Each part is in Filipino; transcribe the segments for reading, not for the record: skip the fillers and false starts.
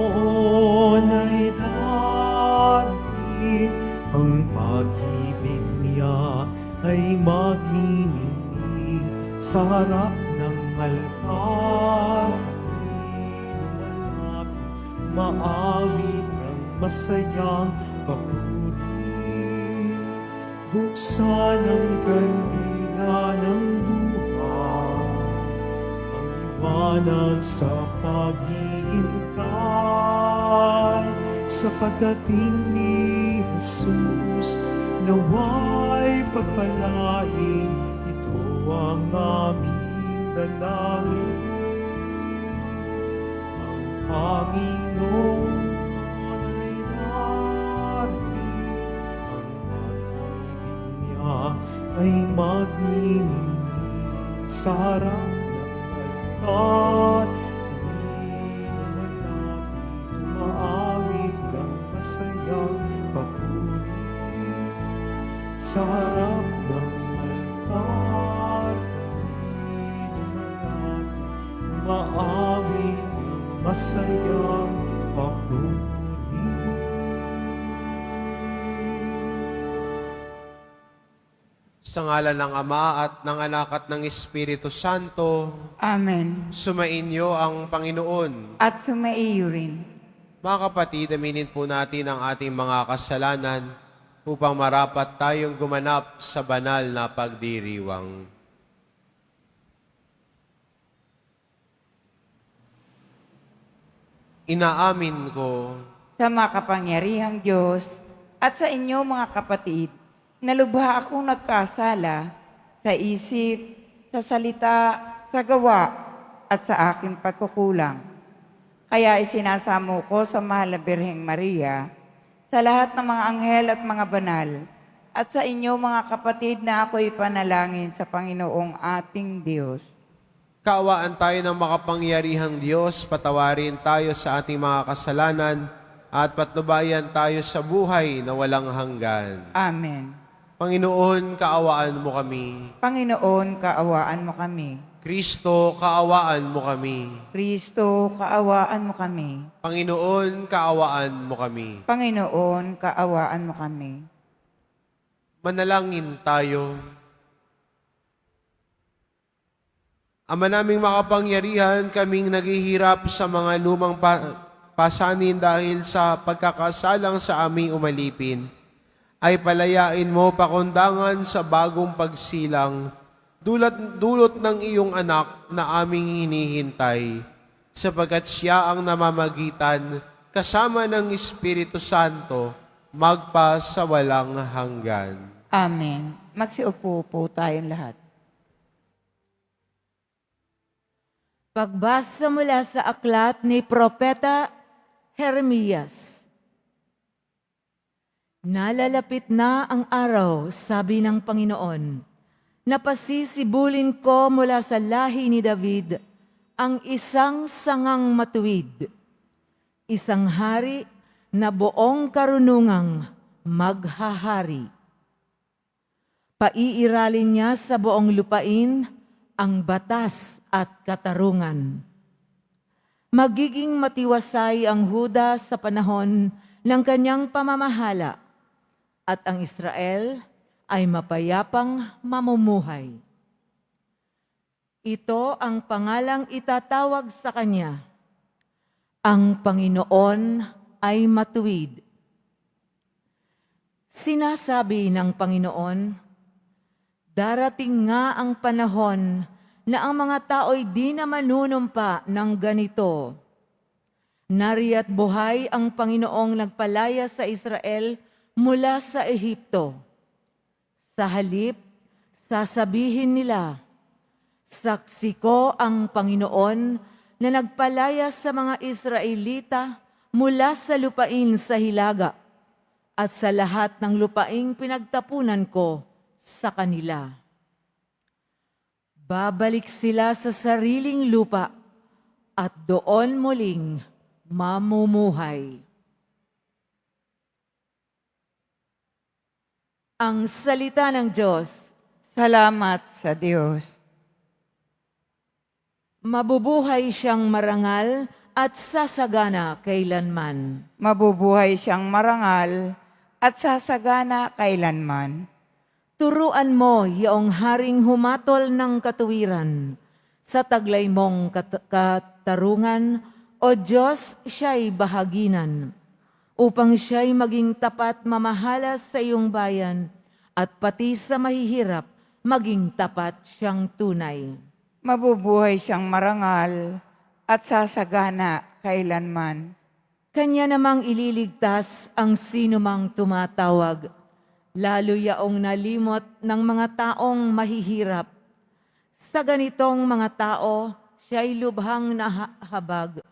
Panginoon ay darating, ang pag-ibig niya ay magniningning sa harap ng altar. Lumalapit, maawit ng masayang papuri. Buksan ang kandila ng buhay, ang liwanag sa paghihintay sa pagdating ni Jesus. Naway pagpalain, ito ang aming dalangin. Ang Panginoon ay darating, ang pag-ibig niya ay magniningning sa harap ng altar. Kami lumalapit, umaawit ng masayang papuri sa harap ng altar. Kami lumalapit, umaawit ng masayang papuri. Sa ngalan ng Ama at ng Anak at ng Espiritu Santo, Amen. sumainyo ang Panginoon. At sumaiyo rin. Mga kapatid, aminin po natin ang ating mga kasalanan upang marapat tayong gumanap sa banal na pagdiriwang. Inaamin ko Sa makapangyarihang Diyos at sa inyo mga kapatid, na lubha akong nagkasala sa isip, sa salita, sa gawa, at sa aking pagkukulang. Kaya isinasamo ko sa mahal na Birheng Maria, sa lahat ng mga anghel at mga banal, at sa inyo mga kapatid na ako'y panalangin sa Panginoong ating Diyos. kaawaan tayo ng makapangyarihang Diyos, patawarin tayo sa ating mga kasalanan, at patnubayan tayo sa buhay na walang hanggan. Amen. Panginoon, kaawaan mo kami. Panginoon, kaawaan mo kami. Kristo, kaawaan mo kami. Kristo, kaawaan mo kami. Panginoon, kaawaan mo kami. Panginoon, kaawaan mo kami. Manalangin tayo. Ama naming makapangyarihan, kaming naghihirap sa mga lumang pasanin dahil sa pagkakasalang sa aming umalipin, ay palayain mo pakundangan sa bagong pagsilang, dulot ng iyong anak na aming hinihintay, sapagkat siya ang namamagitan kasama ng Espiritu Santo, magpa sa walang hanggan. Amen. Magsiupo po tayong lahat. Pagbasa mula sa aklat ni Propeta Jeremias. Nalalapit na ang araw, sabi ng Panginoon, na pasisibulin ko mula sa lahi ni David ang isang sangang matuwid, isang hari na buong karunungang maghahari. Paiiralin niya sa buong lupain ang batas at katarungan. Magiging matiwasay ang Huda sa panahon ng kanyang pamamahala at ang Israel ay mapayapang mamumuhay. Ito ang pangalang itatawag sa kanya. Ang Panginoon ay matuwid. Sinasabi ng Panginoon, darating nga ang panahon na ang mga tao'y di na manunumpa ng ganito. Nariya't buhay ang Panginoong nagpalaya sa Israel mula sa Ehipto. Sa halip, sasabihin nila, saksi ko ang Panginoon na nagpalaya sa mga Israelita mula sa lupain sa Hilaga at sa lahat ng lupaing pinagtapunan ko sa kanila. Babalik sila sa sariling lupa at doon muling mamumuhay. Ang salita ng Diyos. Salamat sa Diyos. Mabubuhay siyang marangal at sasagana kailanman. Mabubuhay siyang marangal at sasagana kailanman. Turuan mo yaong haring humatol ng katuwiran. Sa taglay mong katarungan, O Diyos, siya'y bahaginan. Upang siya'y maging tapat mamahalas sa iyong bayan, at pati sa mahihirap, maging tapat siyang tunay. Mabubuhay siyang marangal at sasagana kailanman. Kanya namang ililigtas ang sinumang tumatawag, lalo yaong nalimot ng mga taong mahihirap. Sa ganitong mga tao, siya'y lubhang nahabag.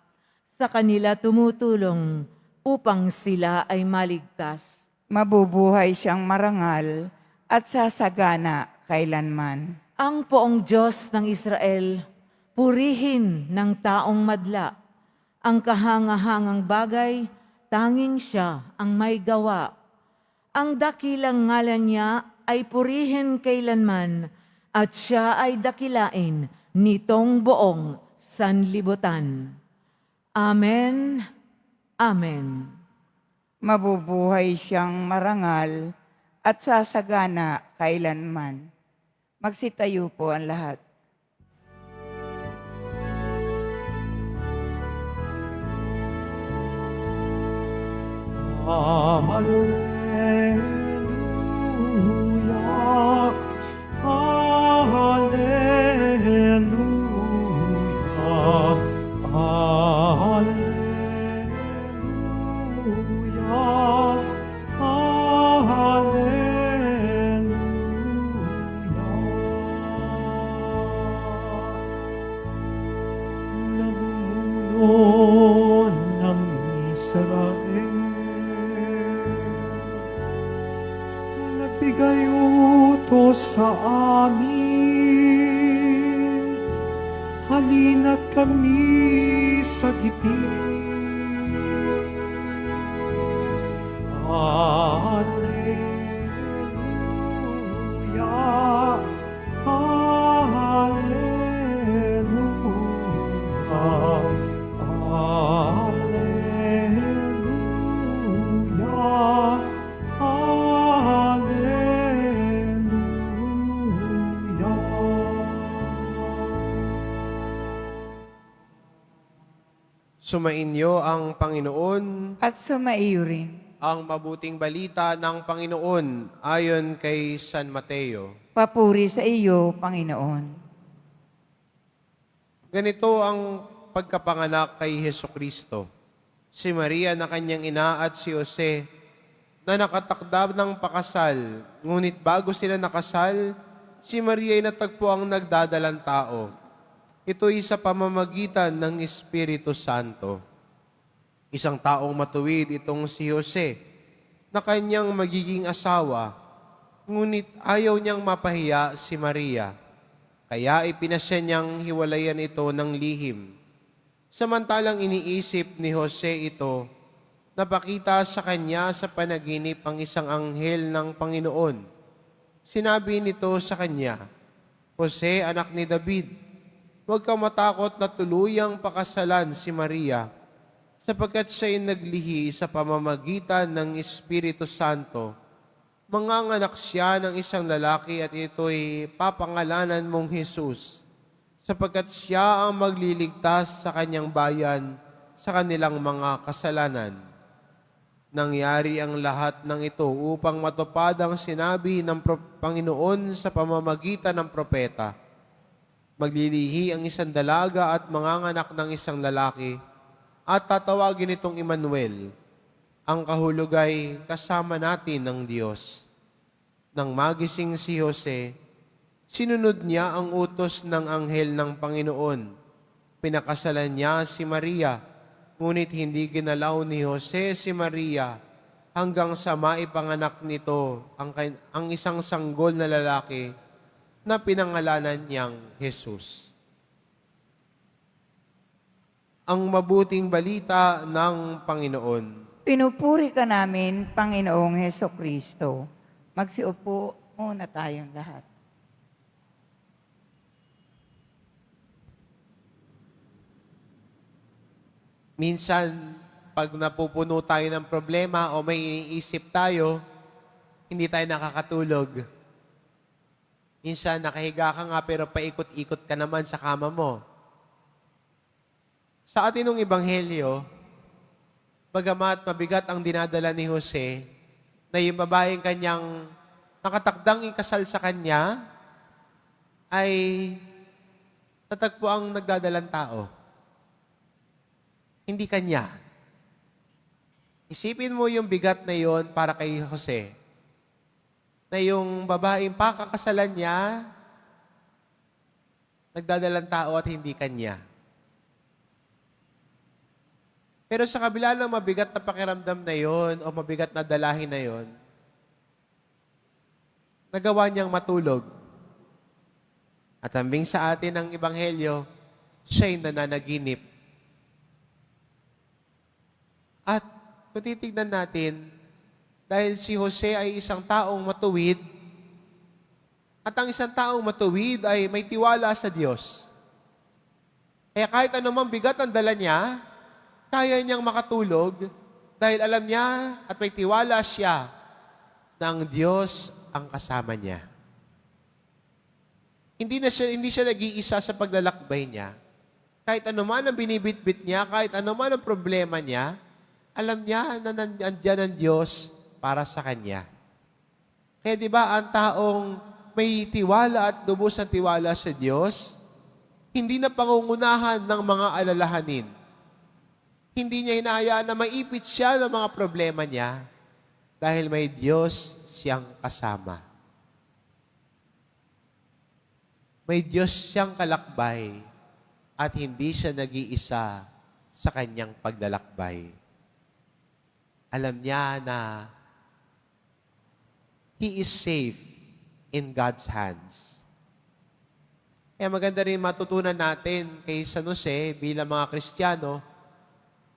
Sa kanila tumutulong upang sila ay maligtas. Mabubuhay siyang marangal at sasagana kailanman. Ang poong Diyos ng Israel, purihin ng taong madla. Ang kahangahangang bagay, tanging siya ang may gawa. Ang dakilang ngalan niya ay purihin kailanman, at siya ay dakilain nitong buong sanlibutan. Amen. Amen. Mabubuhay siyang marangal at sasagana kailanman. Magsitayo po ang lahat. Hallelujah, hallelujah, hallelujah, hallelujah. Namumuno ng Israel, nagbigay utos sa amin, halina't kami sa gipin. Hallelujah, hallelujah, hallelujah, hallelujah. Sumainyo ang Panginoon, At sumaiyo rin. ang mabuting balita ng Panginoon ayon kay San Mateo. Papuri sa iyo, Panginoon. Ganito ang pagkapanganak kay Hesukristo. Si Maria na kanyang ina at si Jose na nakatakda ng pakasal, ngunit bago sila nakasal, si Maria ay natagpo ang nagdadalang tao. Ito'y sa pamamagitan ng Espiritu Santo. Isang taong matuwid itong si Jose na kanyang magiging asawa, ngunit ayaw niyang mapahiya si Maria. Kaya ipinasya niyang hiwalayan ito ng lihim. Samantalang iniisip ni Jose ito, napakita sa kanya sa panaginip ang isang anghel ng Panginoon. Sinabi nito sa kanya, Jose, anak ni David, huwag kang matakot na tuluyang pakasalan si Maria, sapagkat siya'y naglihi sa pamamagitan ng Espiritu Santo. Manganganak siya ng isang lalaki at ito'y papangalanan mong Jesus, sapagkat siya ang magliligtas sa kanyang bayan sa kanilang mga kasalanan. Nangyari ang lahat ng ito upang matupad ang sinabi ng Panginoon sa pamamagitan ng propeta. Maglilihi ang isang dalaga at manganganak ng isang lalaki, at tatawagin itong Emmanuel. Ang kahulugay kasama natin ng Diyos. Nang magising si Jose, sinunod niya ang utos ng anghel ng Panginoon. Pinakasalan niya si Maria, ngunit hindi ginalaw ni Jose si Maria hanggang sa maipanganak nito ang isang sanggol na lalaki na pinangalanan niyang Jesus. Ang mabuting balita ng Panginoon. Pinupuri ka namin, Panginoong Hesukristo. Magsiupo muna tayong lahat. Minsan, pag napupuno tayo ng problema o may iniisip tayo, hindi tayo nakakatulog. Minsan, nakahiga ka nga pero paikot-ikot ka naman sa kama mo. Sa atinong ebanghelyo, bagamat mabigat ang dinadala ni Jose, na yung babaeng kanyang nakatakdang ikasal sa kanya, ay natagpo ang nagdadalang tao. Hindi kanya. Isipin mo yung bigat na yon para kay Jose. Na yung babaeng pakakasalan niya, nagdadalang tao at hindi kanya. Pero sa kabila ng mabigat na pakiramdam na yon o mabigat na dalahin na yon, nagawa niyang matulog. At ambing sa atin ang ebanghelyo, siya'y nananaginip. At kung titignan natin, dahil si Jose ay isang taong matuwid, at ang isang taong matuwid ay may tiwala sa Diyos. Kaya kahit anumang bigat ang dala niya, kaya niyang makatulog dahil alam niya at may tiwala siya na ang Diyos ang kasama niya. Hindi siya nag-iisa sa paglalakbay niya. Kahit anuman ang binibitbit niya, kahit anuman ang problema niya, alam niya na nandiyan ang Diyos para sa kanya. Kaya di ba ang taong may tiwala at lubos ng tiwala sa Diyos, hindi na pangungunahan ng mga alalahanin. Hindi niya hinahayaan na maipit siya ng mga problema niya dahil may Diyos siyang kasama. May Diyos siyang kalakbay at hindi siya nag-iisa sa kanyang paglalakbay. Alam niya na he is safe in God's hands. Kaya maganda rin matutunan natin kay San Jose bilang mga Kristiyano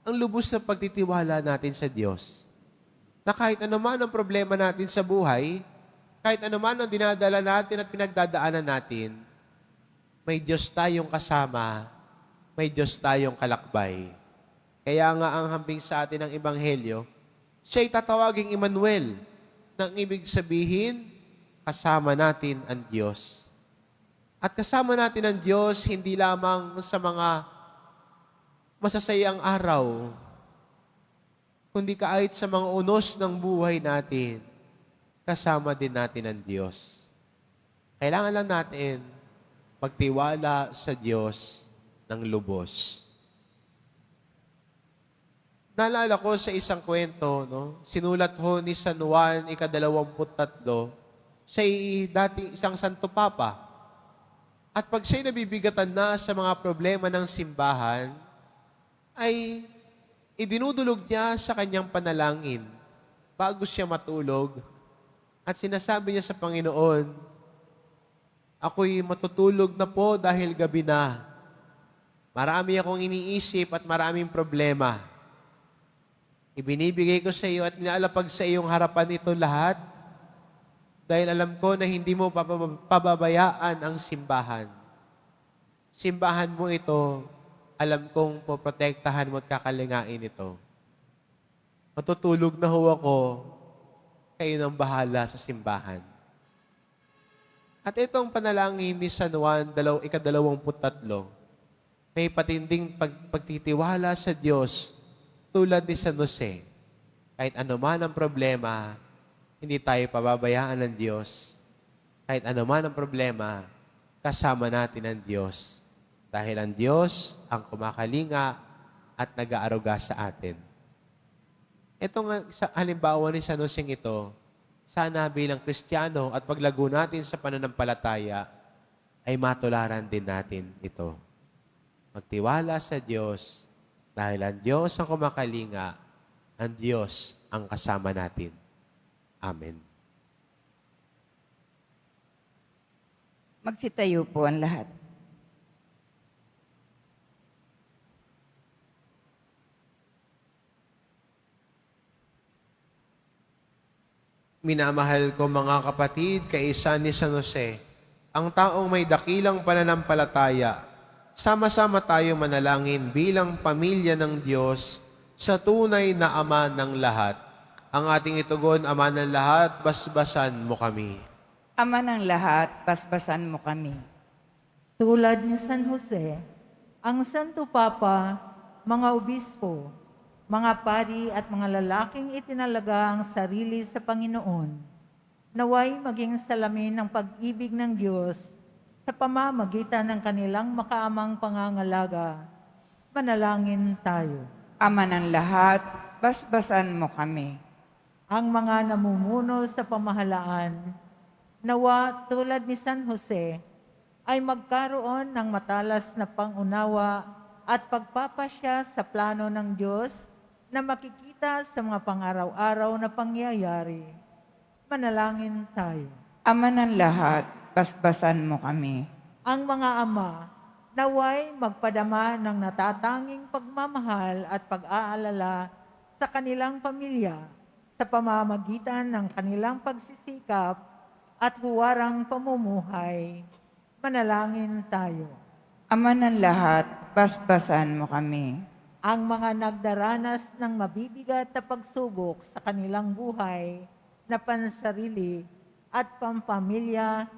ang lubos na pagtitiwala natin sa Diyos. Na kahit anuman ang problema natin sa buhay, kahit anuman ang dinadala natin at pinagdadaanan natin, may Diyos tayong kasama, may Diyos tayong kalakbay. Kaya nga ang hambing sa atin ng Ebanghelyo, siya'y tatawaging Emmanuel, nang ibig sabihin, kasama natin ang Diyos. At kasama natin ang Diyos, hindi lamang sa mga masasayang araw, kundi kahit sa mga unos ng buhay natin, kasama din natin ang Diyos. Kailangan lang natin magtiwala sa Diyos ng lubos. Naalala ko sa isang kwento, sinulat ho ni San Juan, ika-23, siya'y dati isang Santo Papa. At pag siya'y nabibigatan na sa mga problema ng simbahan, ay idinudulog niya sa kanyang panalangin bago siya matulog. At sinasabi niya sa Panginoon, ako'y matutulog na po dahil gabi na. Marami akong iniisip at maraming problema. Ibinibigay ko sa iyo at inaalapag sa iyong harapan ito lahat dahil alam ko na hindi mo pababayaan ang simbahan. Simbahan mo ito, alam kong poprotektahan mo at kakalingain ito. Matutulog na ho ako, kayo nang bahala sa simbahan. At itong panalangin ni San Juan, ika-23, may patinding pagtitiwala sa Diyos tulad ni San Jose. Kahit anuman ang problema, hindi tayo pababayaan ng Diyos. Kahit anuman ang problema, kasama natin ang Diyos. Dahil ang Diyos ang kumakalinga at nag-aaruga sa atin. Itong halimbawa ni San Jose ito, sana bilang Kristiyano at paglago natin sa pananampalataya, ay matularan din natin ito. Magtiwala sa Diyos dahil ang Diyos ang kumakalinga, ang Diyos ang kasama natin. Amen. Magsitayo po ang lahat. Minamahal ko mga kapatid, kaisa ni San Jose, ang taong may dakilang pananampalataya sama-sama tayo manalangin bilang pamilya ng Diyos sa tunay na Ama ng lahat. Ang ating itugon, Ama ng lahat, basbasan mo kami. Ama ng lahat, basbasan mo kami. Tulad ni San Jose, ang Santo Papa, mga obispo, mga pari at mga lalaking itinalaga ang sarili sa Panginoon, naway maging salamin ng pag-ibig ng Diyos sa pamamagitan ng kanilang makaamang pangangalaga. Manalangin tayo. Ama ng lahat, basbasan mo kami. Ang mga namumuno sa pamahalaan, nawa tulad ni San Jose, ay magkaroon ng matalas na pangunawa at pagpapasya sa plano ng Diyos na makikita sa mga pang-araw-araw na pangyayari. Manalangin tayo. Ama ng lahat, basbasan mo kami. Ang mga ama, naway magpadama ng natatanging pagmamahal at pag-aalala sa kanilang pamilya sa pamamagitan ng kanilang pagsisikap at huwarang pamumuhay. Manalangin tayo. Ama ng lahat, basbasan mo kami. Ang mga nagdaranas ng mabibigat na pagsubok sa kanilang buhay na pansarili at pampamilya,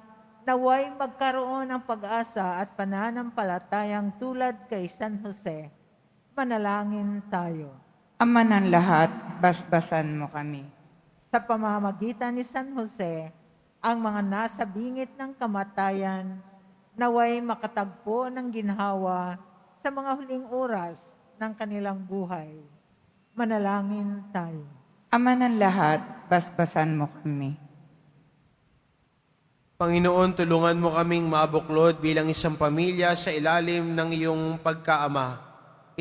naway magkaroon ng pag-asa at pananampalatayang tulad kay San Jose. Manalangin tayo. Ama ng lahat, basbasan mo kami. Sa pamamagitan ni San Jose, ang mga nasa bingit ng kamatayan, naway makatagpo ng ginhawa sa mga huling oras ng kanilang buhay. Manalangin tayo. Ama ng lahat, basbasan mo kami. Panginoon, tulungan mo kaming mabuklod bilang isang pamilya sa ilalim ng iyong pagkaama.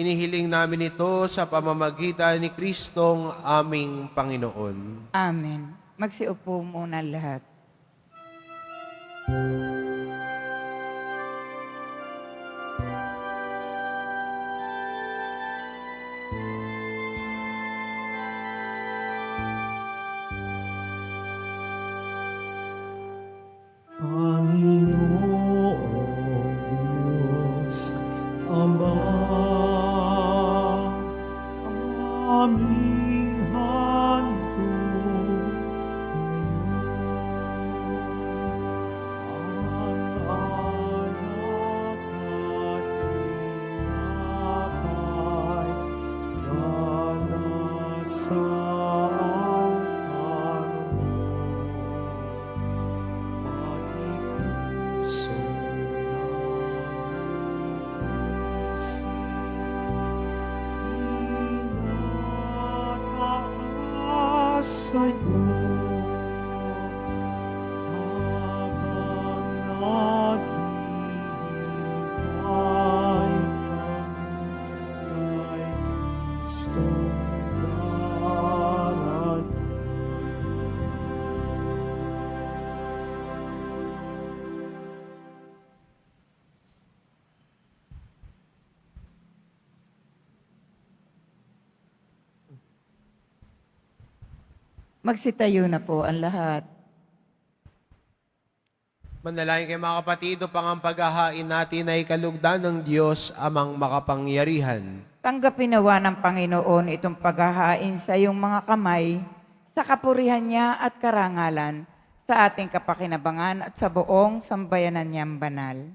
Inihiling namin ito sa pamamagitan ni Kristong aming Panginoon. Amen. Magsiupo muna lahat. Panginoong Diyos, Ama, aming handog ngayon, ang alak at tinapay, dala sa altar mo. Pati puso tinataas sa'yo habang naghihintay kami kay Kristong darating. Magsitayo na po ang lahat. Manalangin kayo mga kapatid, upang ang paghahain natin ay kalugdan ng Diyos amang makapangyarihan. Tanggapin nawa ng Panginoon itong paghahain sa iyong mga kamay, sa kapurihan niya at karangalan, sa ating kapakinabangan at sa buong sambayanan niyang banal.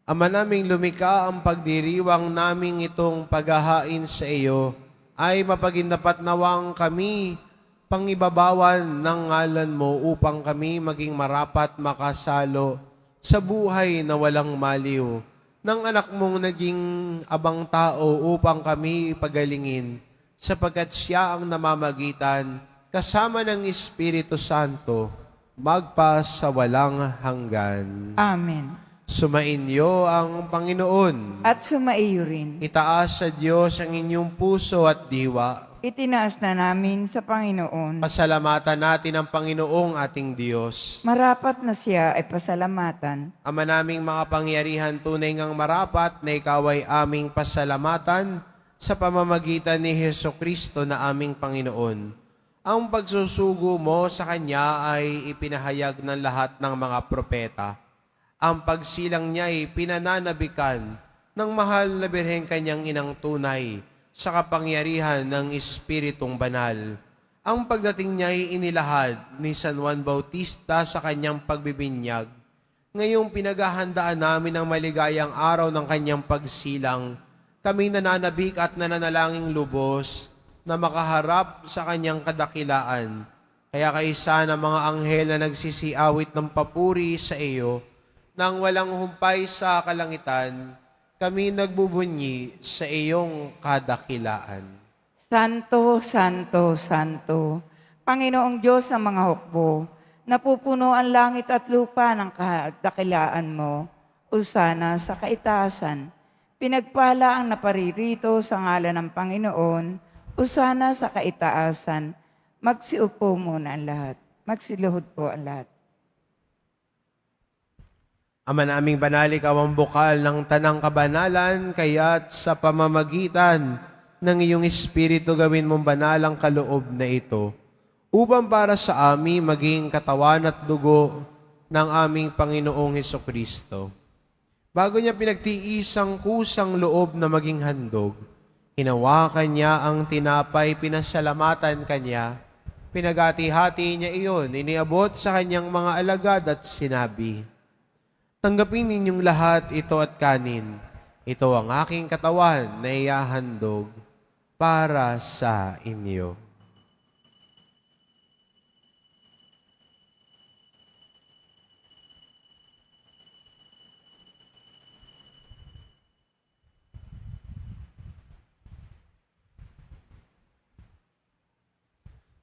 Ama naming lumikha, ang pagdiriwang naming itong paghahain sa iyo ay mapagindapat nawang kami pangibabawan ng ngalan mo upang kami maging marapat makasalo sa buhay na walang maliw ng anak mong naging abang tao upang kami pagalingin sapagkat siya ang namamagitan kasama ng Espiritu Santo magpa sa walang hanggan. Amen. Sumainyo ang Panginoon. At sumaiyo rin. Itaas sa Diyos ang inyong puso at diwa. Itinaas na namin sa Panginoon. Pasalamatan natin ang Panginoong ating Diyos. Marapat na siya ay pasalamatan. Ama naming mga pangyarihan, tunay ngang marapat na ikaw ay aming pasalamatan sa pamamagitan ni Hesukristo na aming Panginoon. Ang pagsusugo mo sa Kanya ay ipinahayag ng lahat ng mga propeta. Ang pagsilang niya ay pinananabikan ng mahal na Birheng kanyang inang tunay sa kapangyarihan ng Espiritong Banal. Ang pagdating niya ay inilahad ni San Juan Bautista sa kanyang pagbibinyag. Ngayong pinaghahandaan namin ang maligayang araw ng kanyang pagsilang, kami nananabik at nananalangin lubos na makaharap sa kanyang kadakilaan. Kaya kaisa ng mga anghel na nagsisiawit ng papuri sa iyo, nang walang humpay sa kalangitan, kami nagbubunyi sa iyong kadakilaan. Santo, Santo, Santo, Panginoong Diyos ng mga hukbo, napupuno ang langit at lupa ng kadakilaan mo, usana sa kaitaasan. Pinagpala ang naparirito sa ngalan ng Panginoon, usana sa kaitaasan. Magsiupo muna ang lahat. Magsiluhod po ang lahat. Ama naming banal, ikaw ang bukal ng tanang kabanalan, kaya't sa pamamagitan ng iyong Espiritu gawin mong banal ang kaloob na ito, upang para sa amin maging katawan at dugo ng aming Panginoong Hesukristo. Bago niya pinagtiis ang kusang loob na maging handog, hinawakan niya ang tinapay, pinasalamatan kanya, pinagati-hati niya iyon, iniabot sa kanyang mga alagad at sinabi, "Tanggapin ninyong lahat ito at kanin. Ito ang aking katawan na ihahandog para sa inyo."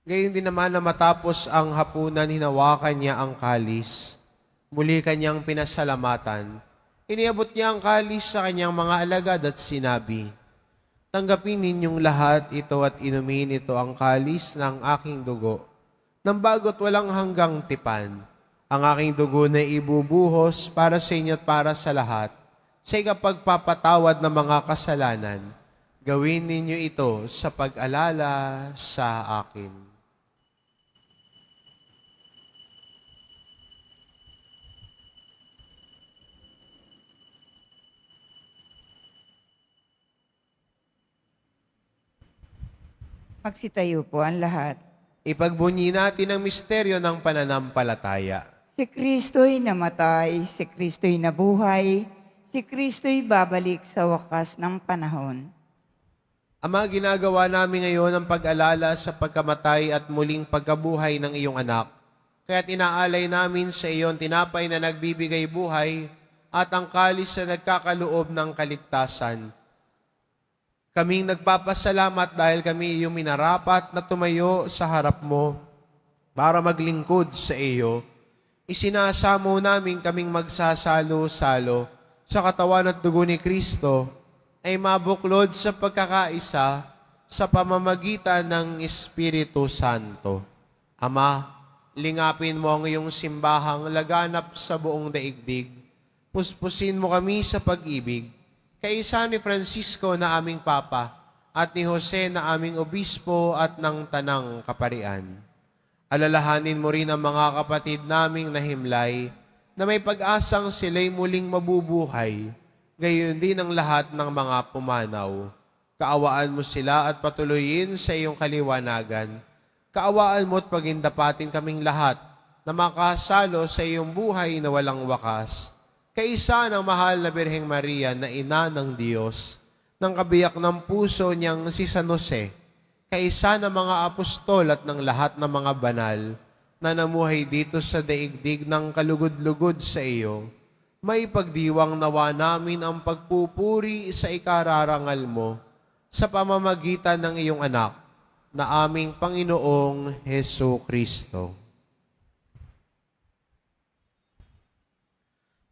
Gayon din naman na matapos ang hapunan, hinawakan niya ang kalis. Muli kanyang pinasalamatan. Iniabot niya ang kalis sa kanyang mga alagad at sinabi, "Tanggapin ninyong lahat ito at inumin ito ang kalis ng aking dugo, ng bago't walang hanggang tipan. Ang aking dugo na ibubuhos para sa inyo at para sa lahat, sa ikapagpapatawad ng mga kasalanan. Gawin ninyo ito sa pag-alala sa akin." Magsitayo po ang lahat. Ipagbunyi natin ang misteryo ng pananampalataya. Si Kristo'y namatay, si Kristo'y nabuhay, si Kristo'y babalik sa wakas ng panahon. Ama, ginagawa namin ngayon ang pag-alala sa pagkamatay at muling pagkabuhay ng iyong anak. Kaya't inaalay namin sa iyo ang tinapay na nagbibigay buhay at ang kalis na nagkakaloob ng kaligtasan. Kaming nagpapasalamat dahil kami iyong minarapat na tumayo sa harap mo para maglingkod sa iyo. Isinasamo namin kaming magsasalo-salo sa katawan at dugo ni Kristo ay mabuklod sa pagkakaisa sa pamamagitan ng Espiritu Santo. Ama, lingapin mo ang iyong simbahang laganap sa buong daigdig. Puspusin mo kami sa pag-ibig. Kaisa ni Francisco na aming Papa at ni Jose na aming Obispo at ng Tanang Kaparian. Alalahanin mo rin ang mga kapatid naming nahimlay na may pag-asang sila'y muling mabubuhay, gayon din ang lahat ng mga pumanaw. Kaawaan mo sila at patuloyin sa iyong kaliwanagan. Kaawaan mo at pagindapatin kaming lahat na makasalo sa iyong buhay na walang wakas. Kaisa ng mahal na Birheng Maria na ina ng Diyos, ng kabiyak ng puso niyang si San Jose, kaisa ng mga apostol at ng lahat ng mga banal na namuhay dito sa daigdig ng kalugod-lugod sa iyo, may pagdiwang nawa namin ang pagpupuri sa ikararangal mo sa pamamagitan ng iyong anak na aming Panginoong Hesukristo.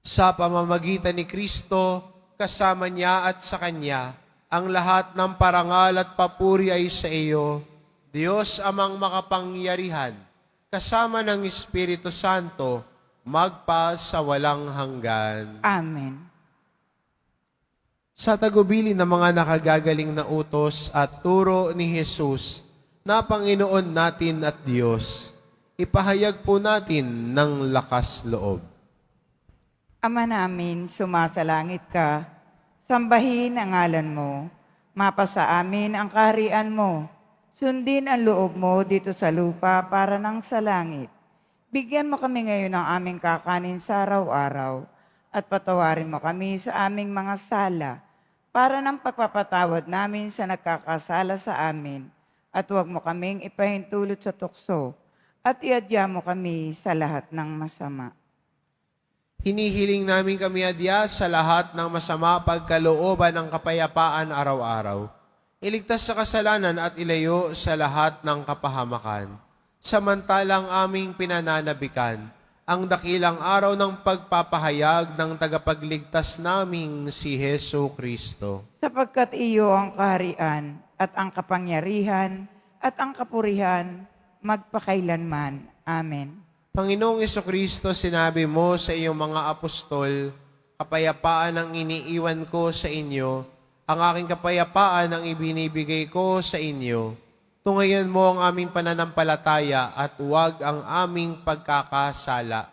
Sa pamamagitan ni Kristo, kasama niya at sa Kanya, ang lahat ng parangal at papuri ay sa iyo, Diyos amang makapangyarihan, kasama ng Espiritu Santo, magpa sa walang hanggan. Amen. Sa tagubilin ng mga nakagagaling na utos at turo ni Jesus, na Panginoon natin at Diyos, ipahayag po natin ng lakas loob. Ama namin, sumasalangit ka, Sambahin ang ngalan mo. Mapasa amin ang kaharian mo. Sundin ang loob mo dito sa lupa para nang sa langit. Bigyan mo kami ngayon ng aming kakanin sa araw-araw at patawarin mo kami sa aming mga sala para ng pagpapatawad namin sa nagkakasala sa amin. At huwag mo kaming ipahintulot sa tukso at iadya mo kami sa lahat ng masama. Hinihiling namin kami adya sa lahat ng masama pagkalooban ng kapayapaan araw-araw. Iligtas sa kasalanan at ilayo sa lahat ng kapahamakan. Samantalang aming pinananabikan ang dakilang araw ng pagpapahayag ng tagapagligtas naming si Hesu Kristo. Sapagkat iyo ang kaharian at ang kapangyarihan at ang kapurihan magpakailanman. Amen. Panginoong Kristo, sinabi mo sa iyong mga apostol, kapayapaan ang iniiwan ko sa inyo, ang aking kapayapaan ang ibinibigay ko sa inyo. Tungayan mo ang aming pananampalataya at huwag ang aming pagkakasala.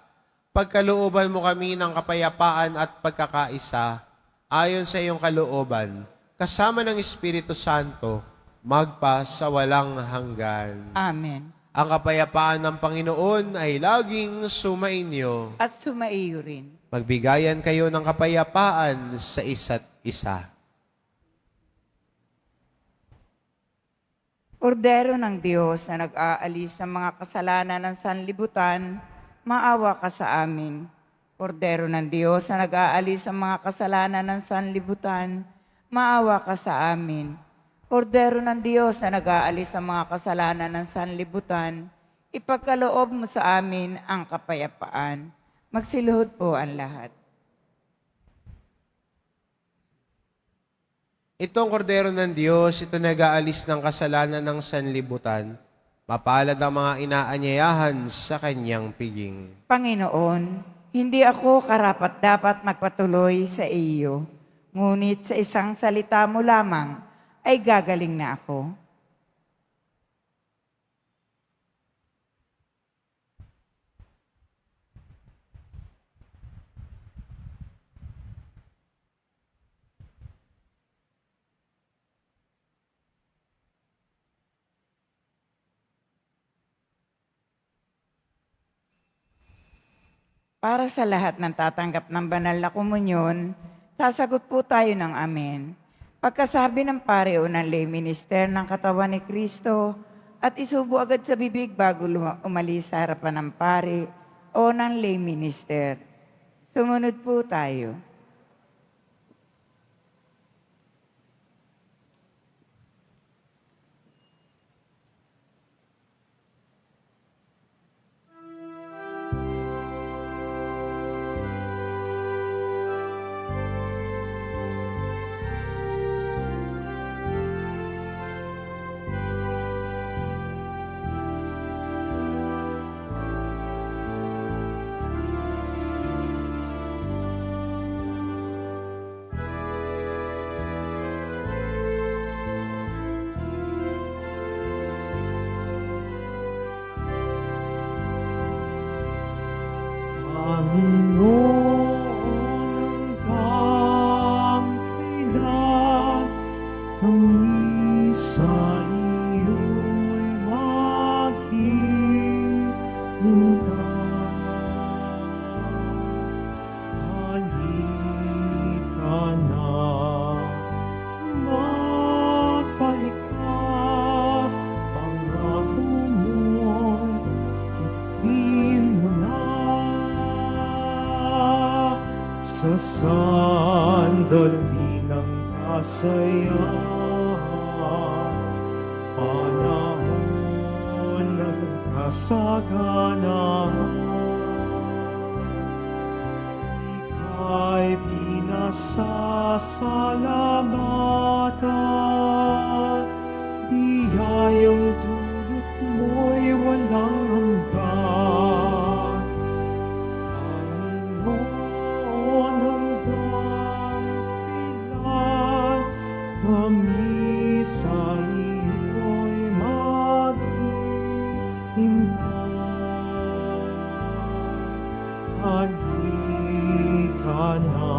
Pagkalooban mo kami ng kapayapaan at pagkakaisa, ayon sa iyong kalooban, kasama ng Espiritu Santo, magpa sa walang hanggan. Amen. Ang kapayapaan ng Panginoon ay laging sumainyo. At sumaiyo rin. Magbigayan kayo ng kapayapaan sa isa't isa. Kordero ng Diyos na nag-aalis ng mga kasalanan ng sanlibutan, maawa ka sa amin. Kordero ng Diyos na nag-aalis ng mga kasalanan ng sanlibutan, maawa ka sa amin. Kordero ng Diyos na nag-aalis ng mga kasalanan ng sanlibutan, ipagkaloob mo sa amin ang kapayapaan. Magsiluhod po ang lahat. Itong kordero ng Diyos, ito nag-aalis ng kasalanan ng sanlibutan. Mapalad ang mga inaanyayahan sa kanyang piging. Panginoon, hindi ako karapat-dapat magpatuloy sa iyo, ngunit sa isang salita mo lamang ay gagaling na ako. Para sa lahat ng tatanggap ng banal na komunyon, sasagot po tayo ng amen. Pagkasabi ng pare o ng lay minister ng katawan ni Kristo at isubo agad sa bibig bago umalis sa harapan ng pare o ng lay minister. Sumunod po tayo. Panginoon, hanggang kailan kami sa iyo'y maghihintay. Halika na, magbalik ka, pangako mo'y tupin mo na. Sa sandali ng kasayahan, panahon ng kasaganahan, ika'y pinasasalamatan, biyayang dulot mo'y walang hanggan. Panginoon, hanggang kailan kami sa iyo'y maghihintay? Halika na,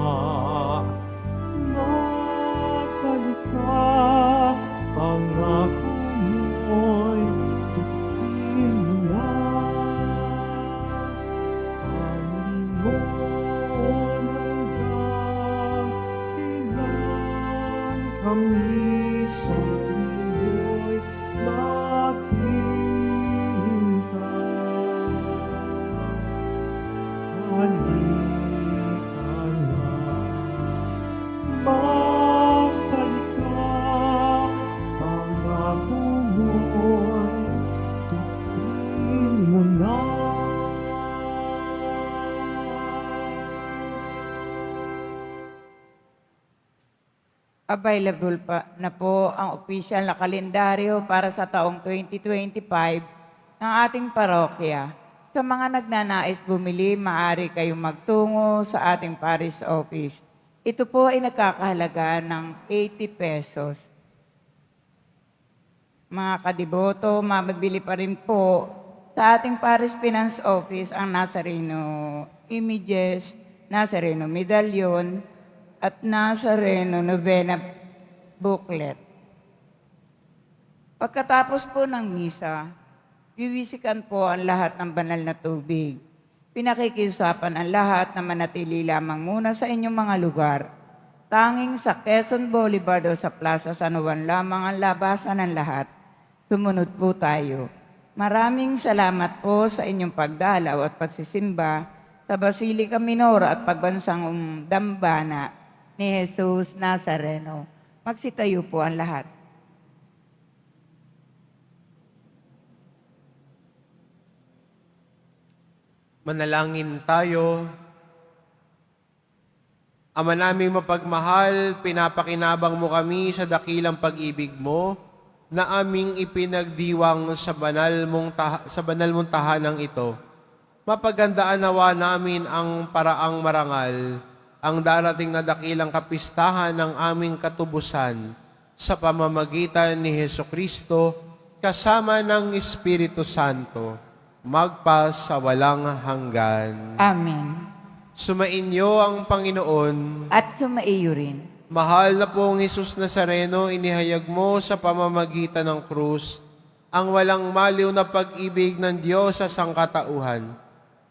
Available pa na po ang opisyal na kalendaryo para sa taong 2025 ng ating parokya. Sa mga nagnanais bumili, maaari kayong magtungo sa ating parish office. Ito po ay nagkakahalaga ng 80 pesos. Mga kadiboto, mabibili pa rin po sa ating parish finance office ang Nazareno images, Nazareno medallion, at Nazareno Novena booklet. Pagkatapos po ng misa, wiwisikan po ang lahat ng banal na tubig. Pinakikiusapan ang lahat na manatili lamang muna sa inyong mga lugar. Tanging sa Quezon Boulevard o sa Plaza San Juan lamang ang labasan ng lahat. Sumunod po tayo. Maraming salamat po sa inyong pagdalaw at pagsisimba sa Basilica Minor at pagbansang dambana ni Jesus Nazareno. Magsitayo po ang lahat. Manalangin tayo. Ama naming mapagmahal, pinapakinabang mo kami sa dakilang pag-ibig mo na aming ipinagdiwang sa banal mong tahanang ito. Mapagandaan nawa namin ang paraang marangal, ang darating na dakilang kapistahan ng aming katubusan sa pamamagitan ni Hesukristo kasama ng Espiritu Santo, magpa sa walang hanggan. Amen. Sumainyo ang Panginoon. At sumaiyo rin. Mahal na pong Jesus Nazareno, inihayag mo sa pamamagitan ng krus ang walang maliw na pag-ibig ng Diyos sa sangkatauhan.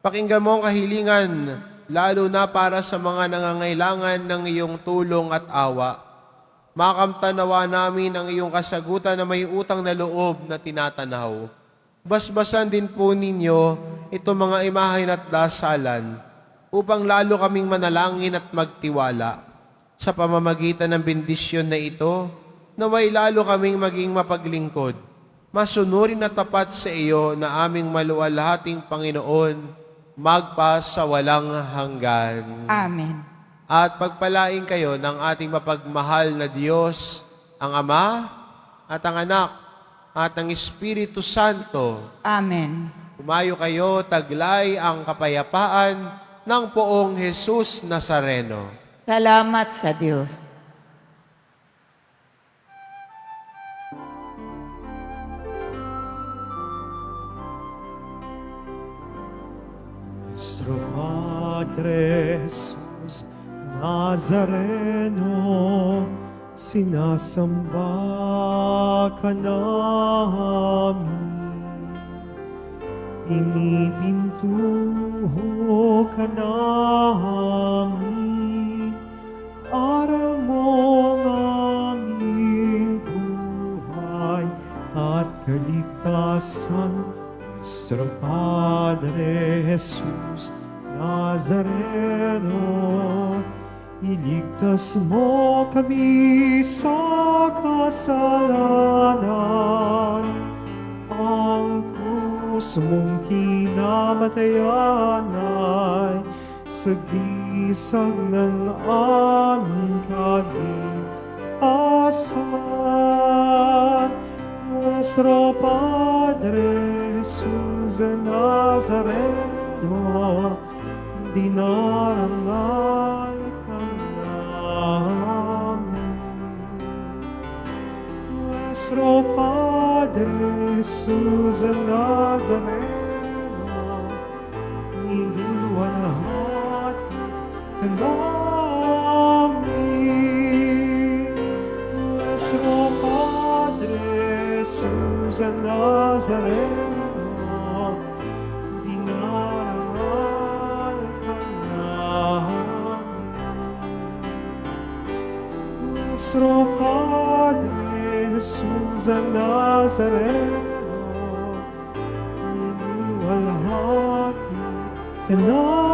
Pakinggan mo ang kahilingan, lalo na para sa mga nangangailangan ng iyong tulong at awa. Makamtanawa namin ang iyong kasagutan na may utang na loob na tinatanaw. Basbasan din po ninyo itong mga imahen at dasalan upang lalo kaming manalangin at magtiwala. Sa pamamagitan ng bendisyon na ito, naway lalo kaming maging mapaglingkod, masunurin at tapat sa iyo na aming maluwalhating Panginoon, magpa sa walang hanggan. Amen. At pagpalain kayo ng ating mapagmahal na Diyos, ang Ama at ang Anak at ang Espiritu Santo. Amen. Humayo kayo, taglay ang kapayapaan ng poong Jesus Nazareno. Salamat sa Diyos. Nuestro Padre Jesus Nazareno, sinasamba ka namin. Pinipintuho ka namin. Aral mo ang aming buhay at kaligtasan. Nuestro Padre Jesus Nazareno, iligtas mo kami sa kasalanan. Ang krus mong kinamatayan ay sagisag ng aming kaligtasan. Nuestro Padre Jesus Nazareno, dinarangal ka namin. Nuestro Padre Jesus Nazareno, niluluwalhati ka namin. Nuestro Padre Jesus Nazareno, dinarangal ka namin. Nuestro Padre Jesus Nazareno, niluluwalhati ka namin.